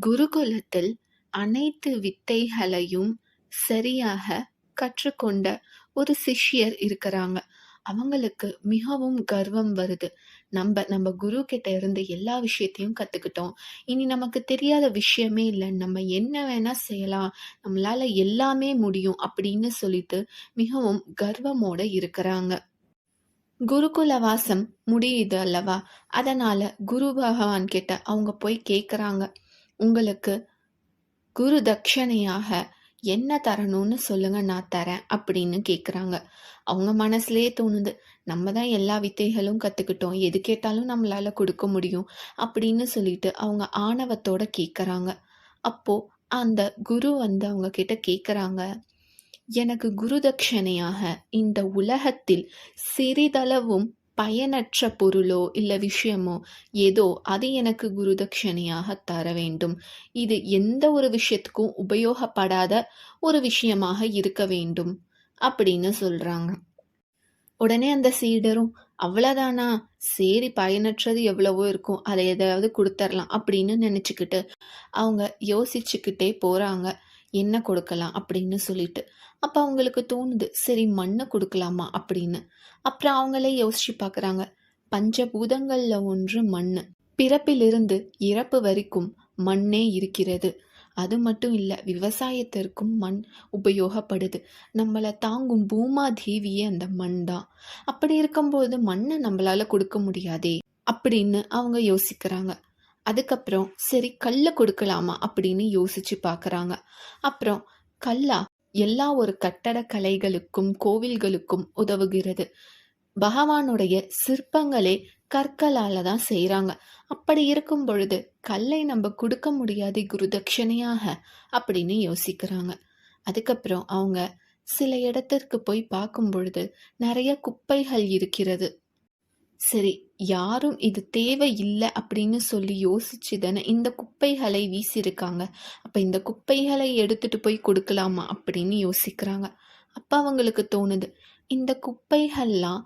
குருகுலத்தில் அனைத்து வித்தைகளையும் சரியாக கற்றுக்கொண்ட ஒரு சிஷ்யர் இருக்கிறாங்க. அவங்களுக்கு மிகவும் கர்வம் வருது. நம்ம குரு கிட்ட இருந்து எல்லா விஷயத்தையும் கத்துக்கிட்டோம். இனி நமக்கு தெரியாத விஷயமே இல்ல. நம்ம என்ன வேணா செய்யலாம். நம்மளால எல்லாமே முடியும் அப்படின்னு சொல்லிட்டு மிகவும் கர்வமோட இருக்கிறாங்க. குருகுல வாசம் முடியுது அல்லவா? அதனால குரு பகவான் கிட்ட அவங்க போய் கேட்குறாங்க. உங்களுக்கு குரு தட்சணையாக என்ன தரணும்னு சொல்லுங்க, நான் தரேன் அப்படின்னு கேட்குறாங்க. அவங்க மனசுலயே தோணுது, நம்ம தான் எல்லா வித்தைகளும் கத்துக்கிட்டோம். எது கேட்டாலும் நம்மளால கொடுக்க முடியும் அப்படின்னு சொல்லிட்டு அவங்க ஆணவத்தோட கேட்குறாங்க. அப்போ அந்த குரு அவங்க கிட்ட கேட்குறாங்க, எனக்கு குரு தட்சணையாக இந்த உலகத்தில் சிறிதளவும் பயனற்ற பொருளோ இல்ல விஷயமோ ஏதோ அது எனக்கு குரு தட்சணையாக தர வேண்டும். இது எந்த ஒரு விஷயத்துக்கும் உபயோகப்படாத ஒரு விஷயமாக இருக்க வேண்டும் அப்படின்னு சொல்றாங்க. உடனே அந்த சீடரும், அவ்வளவுதானா, சரி பயனற்றது எவ்வளவோ இருக்கும், அதை எதாவது கொடுத்துடலாம் அப்படின்னு நினைச்சுக்கிட்டு அவங்க யோசிச்சுக்கிட்டே போறாங்க. என்ன கொடுக்கலாம் அப்படின்னு சொல்லிட்டு. அப்ப அவங்களுக்கு தோணுது, சரி மண்ணை கொடுக்கலாமா அப்படின்னு. அப்புறம் அவங்களே யோசிச்சு பார்க்குறாங்க. பஞ்சபூதங்கள்ல ஒன்று மண்ணு. பிறப்பிலிருந்து இறப்பு வரைக்கும் மண்ணே இருக்கிறது. அது மட்டும் இல்ல, விவசாயத்திற்கும் மண் உபயோகப்படுது. நம்மள தாங்கும் பூமாதேவியே அந்த மண் தான். அப்படி இருக்கும்போது மண்ணை நம்மளால கொடுக்க முடியாதே அப்படின்னு அவங்க யோசிக்கிறாங்க. அதுக்கப்புறம் சரி கல்லை கொடுக்கலாமா அப்படின்னு யோசிச்சு பார்க்குறாங்க. அப்புறம் கல்லா எல்லா ஒரு கட்டடக்கலைகளுக்கும் கோவில்களுக்கும் உதவுகிறது. பகவானுடைய சிற்பங்களே கற்களால தான் செய்கிறாங்க. அப்படி இருக்கும் பொழுது கல்லை நம்ம கொடுக்க முடியாது குரு தட்சணையாக அப்படின்னு யோசிக்கிறாங்க. அதுக்கப்புறம் அவங்க சில இடத்திற்கு போய் பார்க்கும் பொழுது நிறைய குப்பைகள் இருக்கிறது. சரி, யாரும் இது தேவையில்லை அப்படின்னு சொல்லி யோசிச்சு தானே இந்த குப்பைகளை வீசியிருக்காங்க. அப்ப இந்த குப்பைகளை எடுத்துட்டு போய் கொடுக்கலாமா அப்படின்னு யோசிக்கிறாங்க. அப்ப அவங்களுக்கு தோணுது, இந்த குப்பைகள்லாம்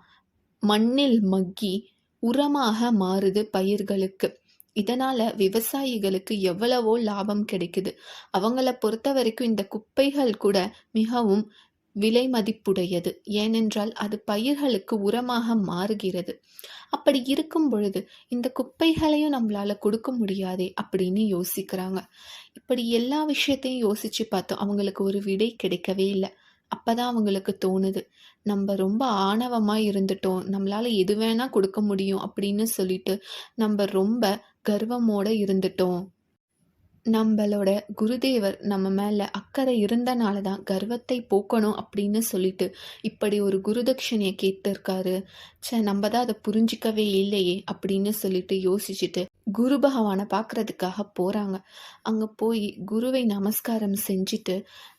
மண்ணில் மக்கி உரமாக மாறுது பயிர்களுக்கு. இதனால விவசாயிகளுக்கு எவ்வளவோ லாபம் கிடைக்குது. அவங்கள பொறுத்த வரைக்கும் இந்த குப்பைகள் கூட மிகவும் விலை மதிப்புடையது. ஏனென்றால் அது பயிர்களுக்கு உரமாக மாறுகிறது. அப்படி இருக்கும் பொழுது இந்த குப்பைகளையும் நம்மளால கொடுக்க முடியாதே அப்படின்னு யோசிக்கிறாங்க. இப்படி எல்லா விஷயத்தையும் யோசிச்சு பார்த்தோம். அவங்களுக்கு ஒரு விடை கிடைக்கவே இல்லை. அப்பதான் அவங்களுக்கு தோணுது, நம்ம ரொம்ப ஆணவமா இருந்துட்டோம். நம்மளால எது வேணா கொடுக்க முடியும் அப்படின்னு சொல்லிட்டு நம்ம ரொம்ப கர்வமோட இருந்துட்டோம். நம்மளோட குருதேவர் நம்ம மேல அக்கறை இருந்தனால தான் கர்வத்தை போக்கணும் அப்படின்னு சொல்லிட்டு இப்படி ஒரு குருதட்சணையை கேட்டிருக்காரு. நம்ம தான் அதை புரிஞ்சிக்கவே இல்லையே அப்படின்னு சொல்லிட்டு யோசிச்சுட்டு குரு பகவானை பார்க்கறதுக்காக போறாங்க. அங்க போய் குருவை நமஸ்காரம் செஞ்சுட்டு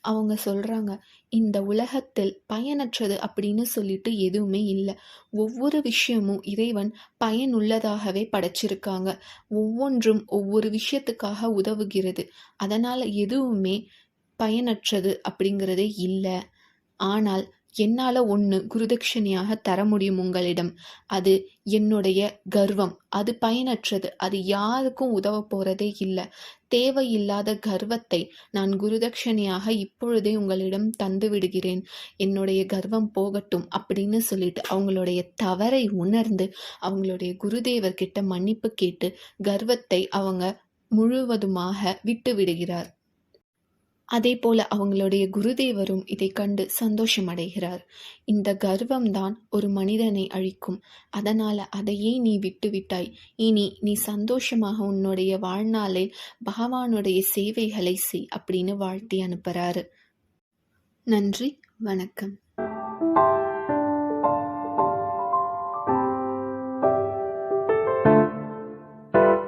அவங்க சொல்றாங்க, இந்த உலகத்தில் பயனற்றது அப்படின்னு சொல்லிட்டு எதுவுமே இல்லை. ஒவ்வொரு விஷயமும் இறைவன் பயனுள்ளதாகவே படைச்சிருக்காங்க. ஒவ்வொன்றும் ஒவ்வொரு விஷயத்துக்காக உதவுகிறது. அதனால எதுவுமே பயனற்றது அப்படிங்கிறதே இல்லை. ஆனால் என்னால் ஒன்று குருதட்சணையாக தர முடியும் உங்களிடம். அது என்னுடைய கர்வம். அது பயனற்றது. அது யாருக்கும் உதவ போகிறதே இல்லை. தேவையில்லாத கர்வத்தை நான் குருதட்சணையாக இப்பொழுதே உங்களிடம் தந்து விடுகிறேன். என்னுடைய கர்வம் போகட்டும் அப்படின்னு சொல்லிட்டு அவங்களுடைய தவறை உணர்ந்து அவங்களுடைய குருதேவர்கிட்ட மன்னிப்பு கேட்டு கர்வத்தை அவங்க முழுவதுமாக விட்டு விடுகிறார். அதே போல அவங்களுடைய குருதேவரும் இதை கண்டு சந்தோஷமடைகிறார். இந்த கர்வம்தான் ஒரு மனிதனை அழிக்கும். அதனால அதையே நீ விட்டுவிட்டாய். இனி நீ சந்தோஷமாக உன்னுடைய வாழ்நாளில் பகவானுடைய சேவைகளை செய் அப்படின்னு வாழ்த்தி அனுப்புறாரு. நன்றி, வணக்கம்.